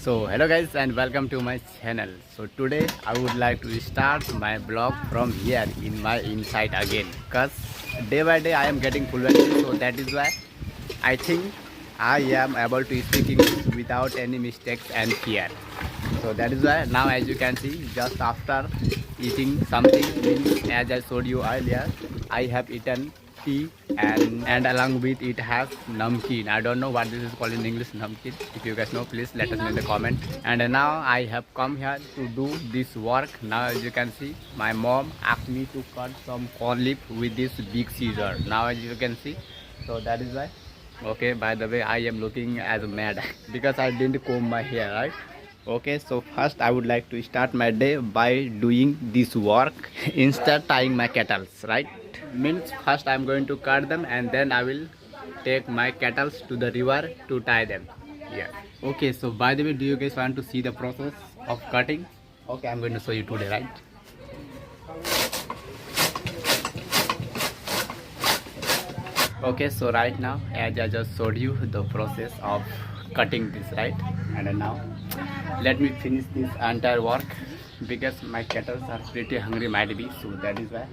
So hello guys and welcome to my channel. So today I would like to start my blog from here in my inside again, because day by day I am getting fluent, so that is why I think I am able to speak English without any mistakes and fear. So that is why now, as you can see, just after eating something, means as I showed you earlier, I have eaten tea, and along with it has namkeen. I don't know what this is called in English, namkeen. If you guys know, please let us know in the comment. And now I have come here to do this work. Now as you can see, my mom asked me to cut some corn leaf with this big scissor. Now as you can see, so that is why. Okay, by the way, I am looking as mad because I didn't comb my hair, right? Okay, so first I would like to start my day by doing this work instead tying my kettles, right? Means first I'm going to cut them and then I will take my kettles to the river to tie them. Yeah. Okay, so by the way, do you guys want to see the process of cutting? Okay, I'm going to show you today, right? Okay, so right now, as I just showed you the process of cutting this, right? And now let me finish this entire work because my kettles are pretty hungry, might be, so that is why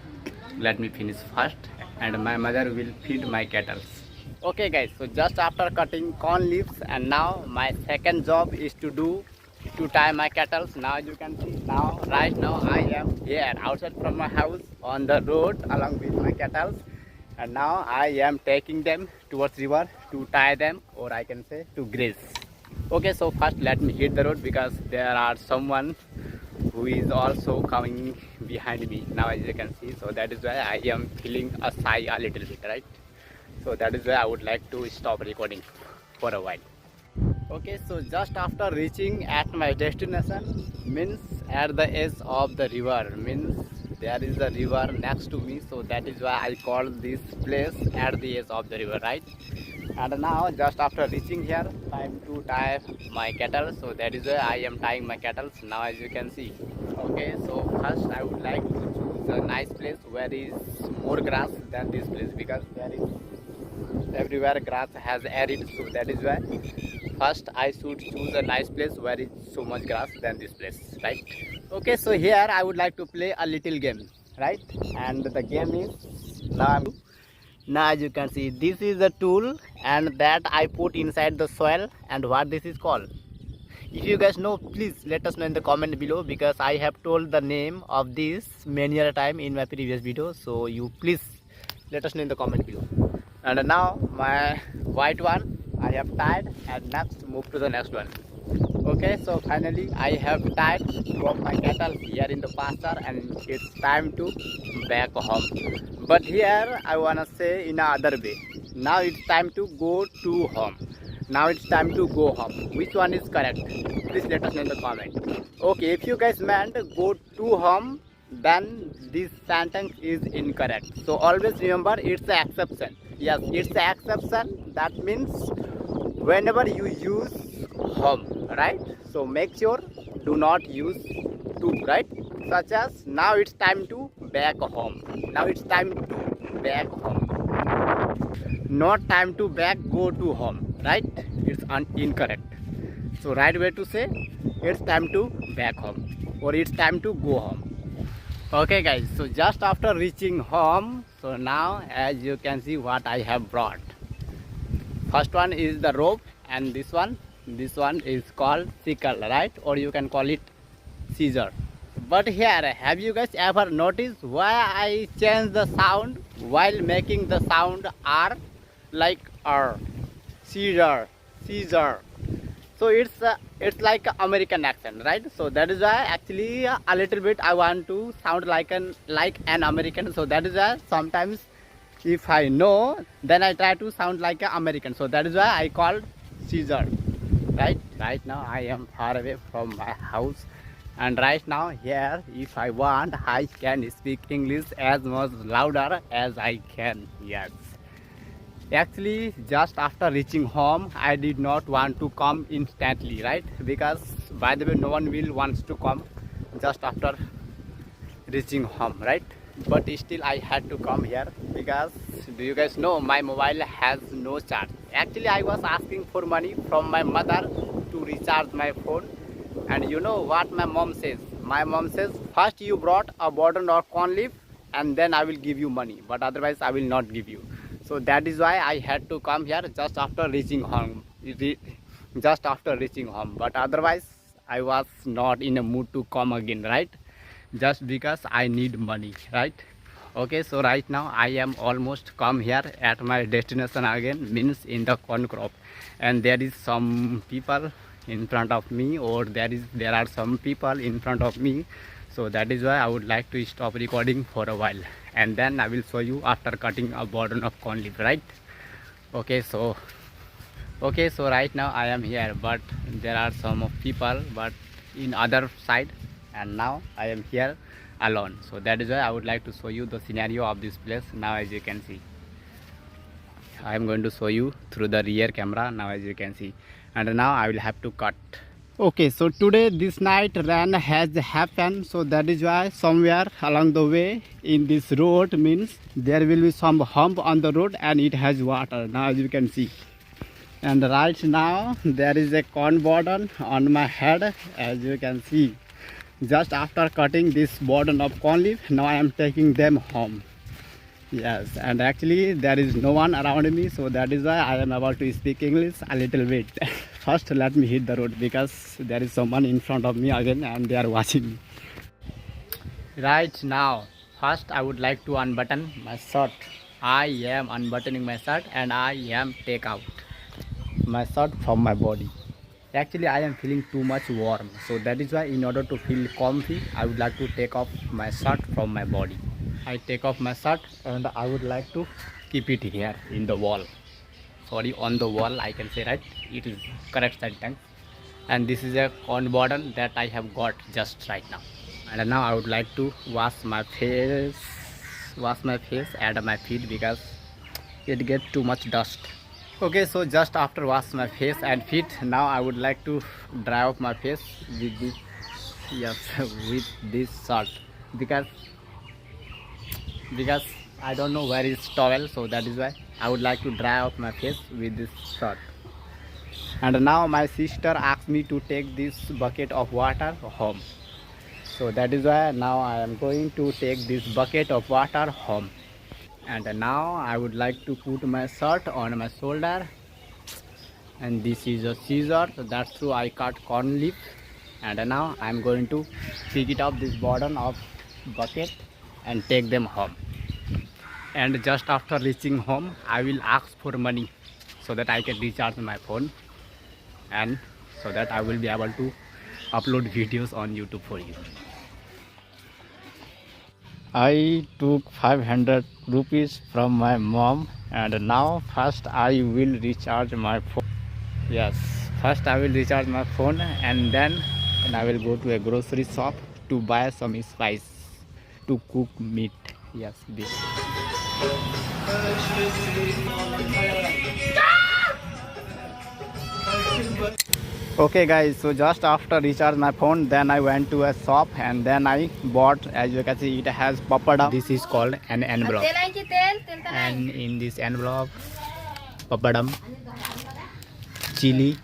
let me finish first and my mother will feed my kettles. Okay guys, so just after cutting corn leaves, and now my second job is to tie my kettles. Now you can see, now right now I am here outside from my house on the road along with my kettles, and now I am taking them towards river to tie them, or I can say to graze. Okay, so first let me hit the road because there are someone who is also coming behind me now, as you can see. So that is why I am feeling a sigh a little bit, right? So that is why I would like to stop recording for a while. Okay, so just after reaching at my destination, means at the edge of the river, means there is a river next to me, so that is why I call this place at the edge of the river, right? And now just after reaching here, time to tie my kettle, so that is why I am tying my kettles now, as you can see. Okay, so first I would like to choose a nice place where is more grass than this place, because there is everywhere grass has arid, so that is why first I should choose a nice place where is so much grass than this place, right? Okay, so here I would like to play a little game, right? And the game is now as you can see, this is a tool and that I put inside the soil, and what this is called. If you guys know, please let us know in the comment below, because I have told the name of this many a time in my previous video, so you please let us know in the comment below. And now my white one I have tied, and next move to the next one. Okay, so finally I have tied from my cattle here in the pasture, and it's time to back home. But here I wanna say in another way. Now it's time to go to home. Now it's time to go home. Which one is correct? Please let us know in the comment. Okay, if you guys meant go to home, then this sentence is incorrect. So always remember, it's an exception. Yes, it's an exception. That means whenever you use home, right? So make sure do not use to, right? Such as now it's time to back home. Now it's time to back home. Not time to back go to home, right? It's incorrect. So right way to say, it's time to back home, or it's time to go home. Okay guys, so just after reaching home, so now as you can see what I have brought. First one is the rope, and this one is called sickle, right? Or you can call it scissor. But here, have you guys ever noticed why I change the sound while making the sound R, like R, scissor, scissor? So it's like an American accent, right? So that is why actually a little bit I want to sound like an American. So that is why sometimes if I know, then I try to sound like an American. So that is why I called scissor, right? Right now I am far away from my house, and right now here, if I want, I can speak English as much louder as I can. Yes. Actually, just after reaching home, I did not want to come instantly, right? Because by the way, no one will wants to come just after reaching home, right? But still I had to come here because, do you guys know, my mobile has no charge. Actually I was asking for money from my mother to recharge my phone. And you know what my mom says? My mom says, first you brought a burden of corn leaf and then I will give you money, but otherwise I will not give you. So that is why I had to come here just after reaching home. Just after reaching home. But otherwise I was not in a mood to come again, right? Just because I need money, right? Okay, so right now I am almost come here at my destination again, means in the corn crop, and there is some people in front of me, or there are some people in front of me. So that is why I would like to stop recording for a while, and then I will show you after cutting a burden of corn leaf, right? Okay, so right now I am here, but there are some people but in other side, and now I am here alone. So that is why I would like to show you the scenario of this place. Now as you can see, I am going to show you through the rear camera now, as you can see. And now I will have to cut. Okay, so today this night rain has happened, so that is why somewhere along the way in this road, means there will be some hump on the road and it has water, now as you can see. And right now there is a corn burden on my head, as you can see. Just after cutting this burden of corn leaf, now I am taking them home. Yes, and actually there is no one around me, so that is why I am about to speak English a little bit. First let me hit the road, because there is someone in front of me again and they are watching me. Right now, first I would like to unbutton my shirt. I am unbuttoning my shirt and I am take out my shirt from my body. Actually I am feeling too much warm, so that is why in order to feel comfy I would like to take off my shirt from my body. I take off my shirt and I would like to keep it here in the wall. Sorry, on the wall I can say, right? It is correct sentence. And this is a corn burden that I have got just right now. And now I would like to wash my face and my feet, because it gets too much dust. Okay, so just after wash my face and feet, now I would like to dry off my face with this, yes, with this shirt, because I don't know where is towel, so that is why I would like to dry off my face with this shirt. And now my sister asked me to take this bucket of water home, so that is why now I am going to take this bucket of water home. And now I would like to put my shirt on my shoulder, and this is a scissor, so that's true I cut corn leaf. And now I am going to pick it up this burden of bucket and take them home. And just after reaching home I will ask for money, so that I can recharge my phone, and so that I will be able to upload videos on YouTube for you. I took 500 rupees from my mom, and now first I will recharge my phone. Yes, first I will recharge my phone, and then I will go to a grocery shop to buy some spice to cook meat. Yes, this. Okay guys, so just after recharge my phone, then I went to a shop and then I bought, as you can see, it has papadam. This is called an envelope, and in this envelope papadam, chili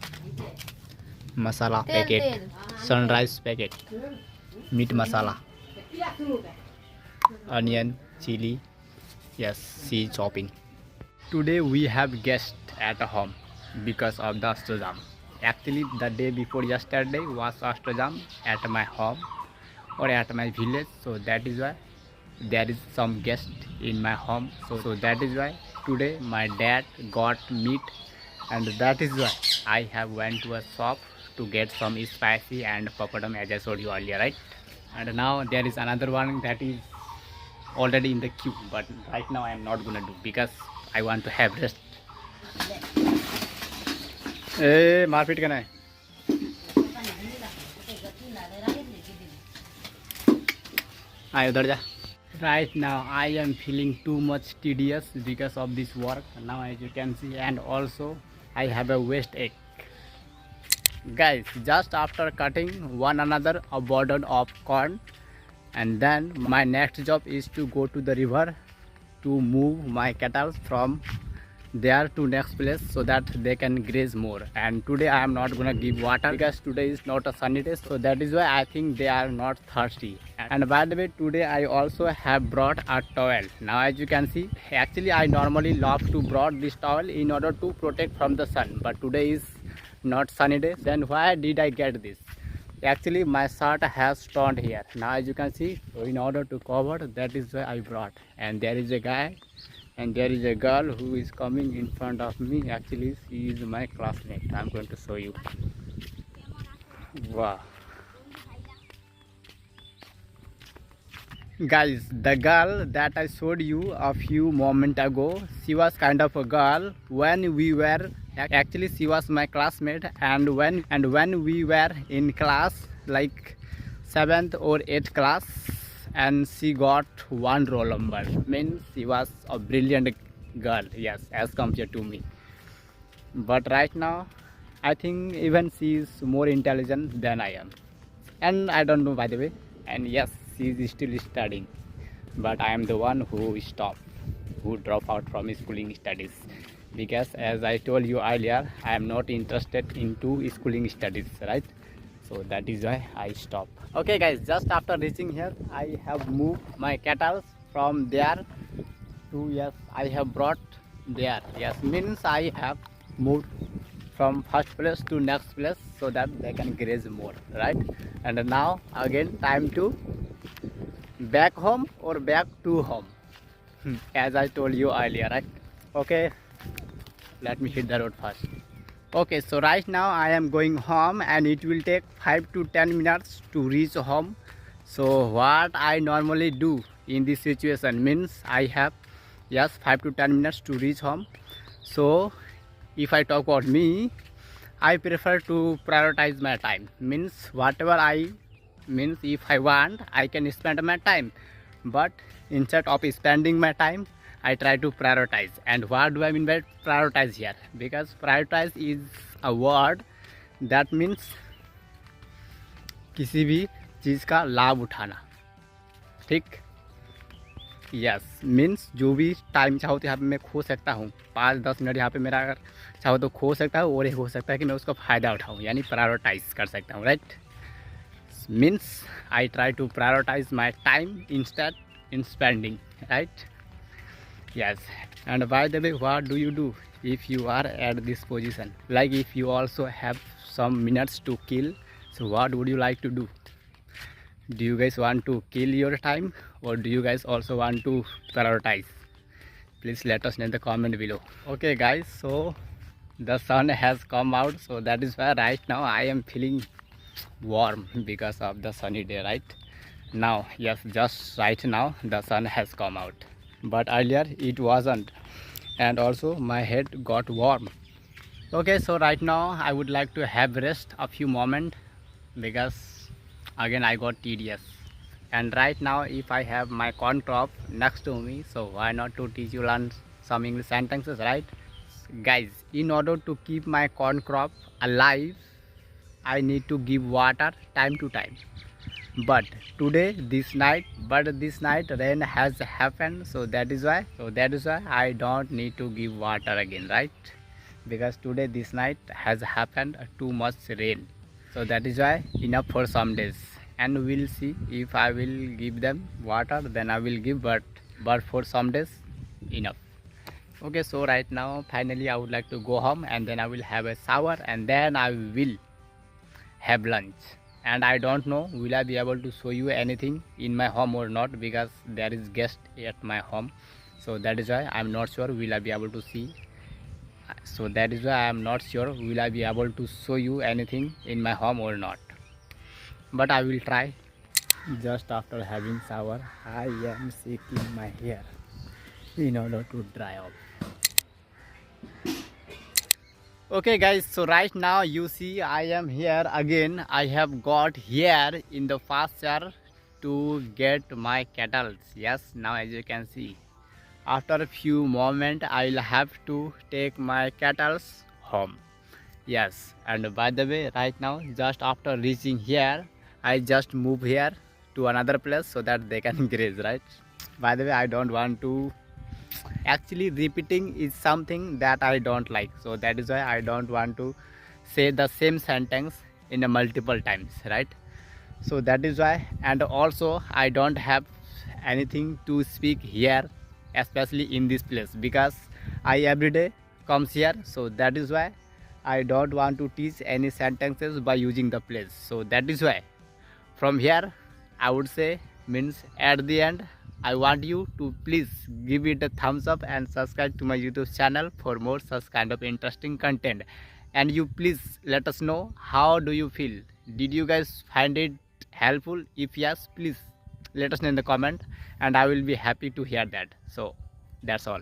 masala packet, sunrise packet, meat masala, onion, chili, yes, see chopping. Today we have guests at home because of the Ashtojam. Actually the day before yesterday was Ashtojam at my home or at my village, so that is why there is some guest in my home. So that is why today my dad got meat, and that is why I have went to a shop to get some spicy and papadam, as I showed you earlier, right? And now there is another one that is already in the queue, but right now I am not gonna do because I want to have rest. ए मारपीट करना है। आए उधर जा। Right now I am feeling too much tedious because of this work. Now as you can see, and also I have a waist ache. Guys, just after cutting one another a burden of corn, and then my next job is to go to the river to move my cattle from there to next place so that they can graze more. And today I am not gonna give water because today is not a sunny day, so that is why I think they are not thirsty. And by the way, today I also have brought a towel. Now as you can see, actually I normally love to brought this towel in order to protect from the sun, but today is not sunny day. Then why did I get this? Actually my shirt has torn here. Now as you can see, so in order to cover, that is why I brought. And there is a guy and there is a girl who is coming in front of me. Actually she is my classmate. I'm going to show you. Wow. Guys, the girl that I showed you a few moments ago, she was kind of a girl when we were, actually she was my classmate, and when we were in class like 7th or 8th class, and she got one roll number, means she was a brilliant girl, yes, as compared to me. But right now I think even she is more intelligent than I am, and I don't know, by the way. And yes, she is still studying, but I am the one who stopped, who dropped out from schooling studies, because as I told you earlier, I am not interested into schooling studies, right? So that is why I stopped. Okay guys, just after reaching here, I have moved my cattle from there to, yes, I have brought there, yes, means I have moved from first place to next place so that they can graze more, right? And now again time to back home or back to home, as I told you earlier, right? Okay, let me hit the road first. Okay, so right now I am going home and it will take 5 to 10 minutes to reach home. So what I normally do in this situation, means I have, yes, 5 to 10 minutes to reach home. So if I talk about me, I prefer to prioritize my time, means whatever I, means if I want, I can spend my time, but instead of spending my time, I try to prioritize. And what do I mean by prioritize here? Because prioritize is a word that means किसी भी चीज़ का लाभ उठाना, ठीक? Yes, means जो भी time चाहो तो यहाँ पे मैं खो सकता हूँ, 5-10 मिनट यहाँ पे मेरा अगर चाहो तो खो सकता हूँ, और ये हो सकता है कि मैं उसका फ़ायदा उठाऊँ, यानी प्रायोरिटाइज कर सकता हूँ, right? Means I try to prioritize my time instead in spending, right? Yes, and by the way, what do you do if you are at this position? Like if you also have some minutes to kill, so what would you like to do? Do you guys want to kill your time, or do you guys also want to prioritize? Please let us know in the comment below. Okay guys, so the sun has come out, so that is why right now I am feeling warm because of the sunny day, right? Now, yes, just right now the sun has come out, but earlier it wasn't, and also my head got warm. Okay, so right now I would like to have rest a few moments because again I got tedious. And right now if I have my corn crop next to me, so why not to teach you learn some English sentences, right? Guys, in order to keep my corn crop alive, I need to give water time to time. But this night rain has happened, so that is why I don't need to give water again, right? Because this night has happened too much rain, so that is why enough for some days, and we'll see if I will give them water, then I will give, but for some days enough. Okay, so right now finally I would like to go home, and then I will have a shower, and then I will have lunch. And I don't know will I be able to show you anything in my home or not, because there is guest at my home, so that is why I'm not sure will I be able to see. So that is why I'm not sure will I be able to show you anything in my home or not, but I will try. Just after having shower, I am shaking my hair in order to dry off. Okay guys, so right now you see I am here again. I have got here in the pasture to get my cattle. Yes, now as you can see, after a few moments I will have to take my cattle home. Yes, and by the way, right now just after reaching here, I just move here to another place so that they can graze, right? By the way, I don't want to actually repeating is something that I don't like, so that is why I don't want to say the same sentence in a multiple times, right? So that is why. And also I don't have anything to speak here, especially in this place, because I everyday comes here. So that is why I don't want to teach any sentences by using the place. So that is why from here I would say, means at the end, I want you to please give it a thumbs up and subscribe to my YouTube channel for more such kind of interesting content. And you please let us know how do you feel. Did you guys find it helpful? If yes, please let us know in the comment, and I will be happy to hear that. So that's all.